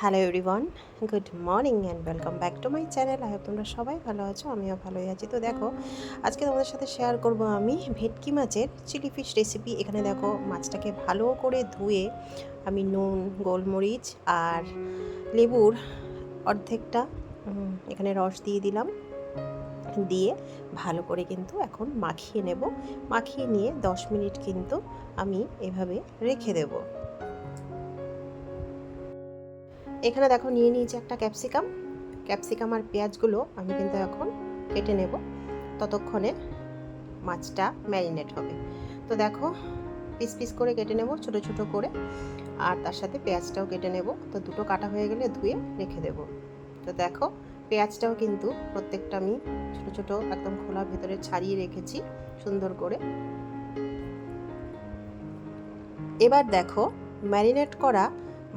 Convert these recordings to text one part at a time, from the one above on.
Hello everyone, good morning and welcome back to my channel. I hope তোমরা সবাই ভালো আছো, আমিও ভালোই আছি। তো দেখো, আজকে তোমাদের সাথে শেয়ার করব আমি ভেটকি মাছের চিলি ফিশ রেসিপি। এখানে দেখো, মাছটাকে ভালো করে ধুয়ে আমি নুন, গোলমরিচ আর লেবুর অর্ধেকটা এখানে রস দিয়ে দিলাম। দিয়ে ভালো করে কিন্তু এখন মাখিয়ে নেব। মাখিয়ে নিয়ে 10 মিনিট কিন্তু আমি এভাবে রেখে দেবো। এখানে দেখো, নিয়ে নিয়েছি একটা ক্যাপসিকাম আর পেঁয়াজগুলো আমি কিন্তু এখন কেটে নেব, ততক্ষণে মাছটা ম্যারিনেট হবে। তো দেখো, পিস পিস করে কেটে নেব, ছোট ছোট করে, আর তার সাথে পেঁয়াজটাও কেটে নেব। তো দুটো কাটা হয়ে গেলে ধুয়ে রেখে দেব। তো দেখো, পেঁয়াজটাও কিন্তু প্রত্যেকটা আমি ছোট ছোট একদম খোলা ভেতরে ছাড়িয়ে রেখেছি সুন্দর করে। এবার দেখো, ম্যারিনেট করা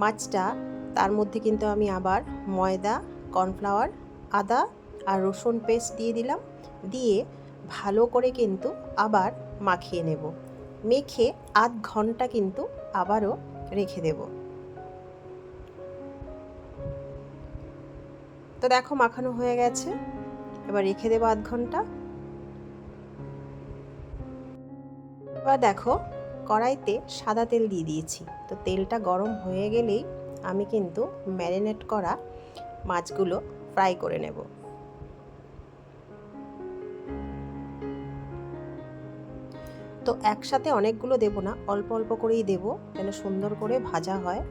মাছটা, তার মধ্যে কিন্তু আমি আবার ময়দা, কর্নফ্লাওয়ার, আদা আর রসুন পেস্ট দিয়ে দিলাম। দিয়ে ভালো করে কিন্তু আবার মাখিয়ে নেব। মেখে আধ ঘন্টা কিন্তু আবারও রেখে দেব। তো দেখো, মাখানো হয়ে গেছে, এবার রেখে দেবো আধ ঘন্টা। এবার দেখো, কড়াইতে সাদা তেল দিয়ে দিয়েছি। তো তেলটা গরম হয়ে গেলেই আমি কিন্তু ম্যারিনেট করা মাছগুলো ফ্রাই করে নেব। তো একসাথে অনেকগুলো দেব না, অল্প অল্প করেই দেব, যেন সুন্দর করে ভাজা হয়।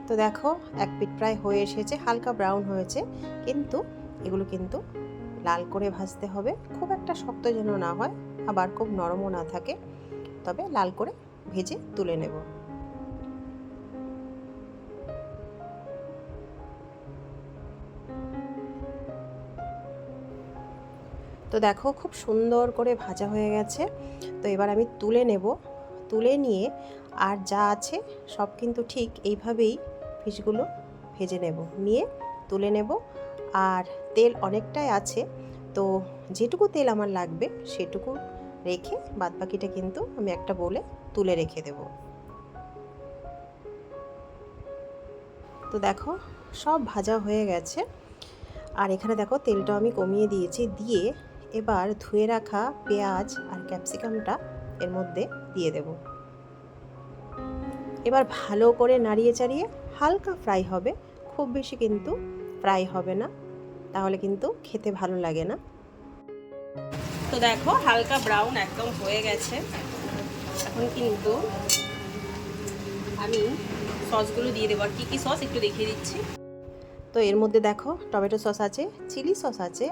তো দেখো, এক পিঠ প্রায় হয়ে এসেছে, হালকা ব্রাউন হয়েছে, কিন্তু এগুলো কিন্তু লাল করে ভাজতে হবে। খুব একটা শক্ত যেন না হয়, আবার খুব নরমও না থাকে, তবে লাল করে ভেজে তুলে নেব। তো দেখো, খুব সুন্দর করে ভাজা হয়ে গেছে। তো এবার আমি তুলে নেব। তুলে নিয়ে আর যা আছে সব কিন্তু ঠিক এইভাবেই ফিশগুলো ভেজে নেব, নিয়ে তুলে নেব। আর তেল অনেকটাই আছে, তো যেটুকু তেল আমার লাগবে সেটুকু রেখে বাদবাকিটা কিন্তু আমি একটা বলে তুলে রেখে দেব। তো দেখো, সব ভাজা হয়ে গেছে। আর এখানে দেখো, তেলটা আমি কমিয়ে দিয়েছি। দিয়ে এবার ধুয়ে রাখা পেঁয়াজ আর ক্যাপসিকামটা এর মধ্যে দিয়ে দেব। এবার ভালো করে নাড়িয়ে চাড়িয়ে হালকা ফ্রাই হবে, খুব বেশি কিন্তু ফ্রাই হবে না, তাহলে কিন্তু খেতে ভালো লাগে না। তো দেখো, হালকা ব্রাউন একদম হয়ে গেছে। এখন কিন্তু আমি সসগুলো দিয়ে দেবো। আর কী কী সস একটু দেখিয়ে দিচ্ছি। তো এর মধ্যে দেখো, টমেটো সস আছে, চিলি সস আছে,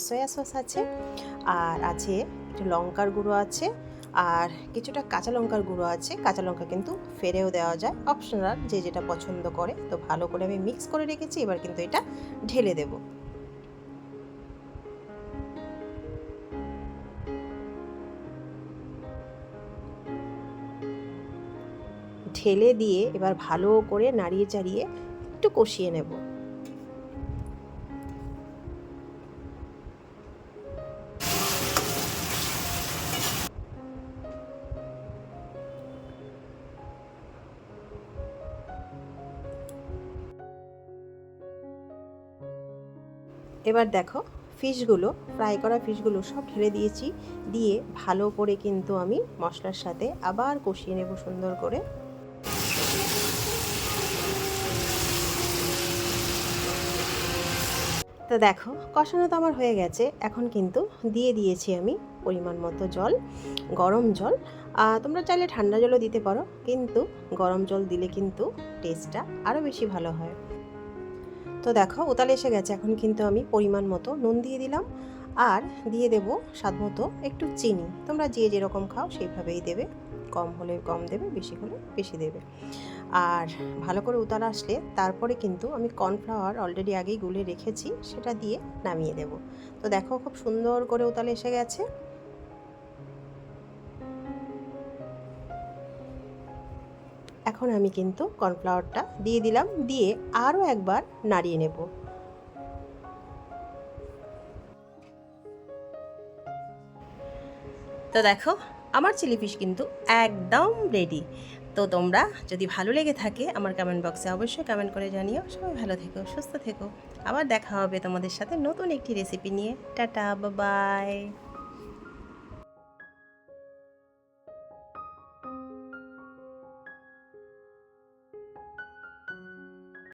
সয়া সস আছে, আর আছে একটু লঙ্কার গুঁড়ো আছে, আর কিছুটা কাঁচা লঙ্কার গুঁড়ো আছে। কাঁচা লঙ্কা কিন্তু ফেরেও দেওয়া যায়, অপশনাল, যে যেটা পছন্দ করে। তো ভালো করে আমি মিক্স করে রেখেছি, এবার কিন্তু এটা ঢেলে দেব। ঢেলে দিয়ে এবার ভালো করে নাড়িয়ে চাড়িয়ে একটু কষিয়ে নেব। এবার দেখো, ফিশগুলো, ফ্রাই করা ফিশগুলো সব ঢেলে দিয়েছি। দিয়ে ভালো করে কিন্তু আমি মশলার সাথে আবার কষিয়ে নেব সুন্দর করে। তো দেখো, কষানো তো আমার হয়ে গেছে। এখন কিন্তু দিয়ে দিয়েছি আমি পরিমাণ মতো জল, গরম জল। তোমরা চাইলে ঠান্ডা জলও দিতে পারো, কিন্তু গরম জল দিলে কিন্তু টেস্টটা আরও বেশি ভালো হয়। তো দেখো, উতালে এসে গেছে। এখন কিন্তু আমি পরিমাণ মতো নুন দিয়ে দিলাম, আর দিয়ে দেব স্বাদ মতো একটু চিনি। তোমরা যে যেরকম খাও সেইভাবেই দেবে, কম হলে কম দেবে, বেশি হলে বেশি দেবে। আর ভালো করে উতাল আসলে তারপরে কিন্তু আমি কর্নফ্লাওয়ার অলরেডি আগেই গুলে রেখেছি, সেটা দিয়ে নামিয়ে দেব। তো দেখো, খুব সুন্দর করে উতালে এসে গেছে। এখন আমি কিন্তু কর্নফ্লাওয়ারটা দিয়ে দিলাম, দিয়ে আরও একবার নাড়িয়ে নেব। তো দেখো, আমার চিলি ফিশ কিন্তু একদম রেডি। তো তোমরা যদি ভালো লেগে থাকে আমার কমেন্ট বক্সে অবশ্যই কমেন্ট করে জানিও। সবাই ভালো থেকো, সুস্থ থেকো। আবার দেখা হবে তোমাদের সাথে নতুন একটি রেসিপি নিয়ে। Tata, bye bye.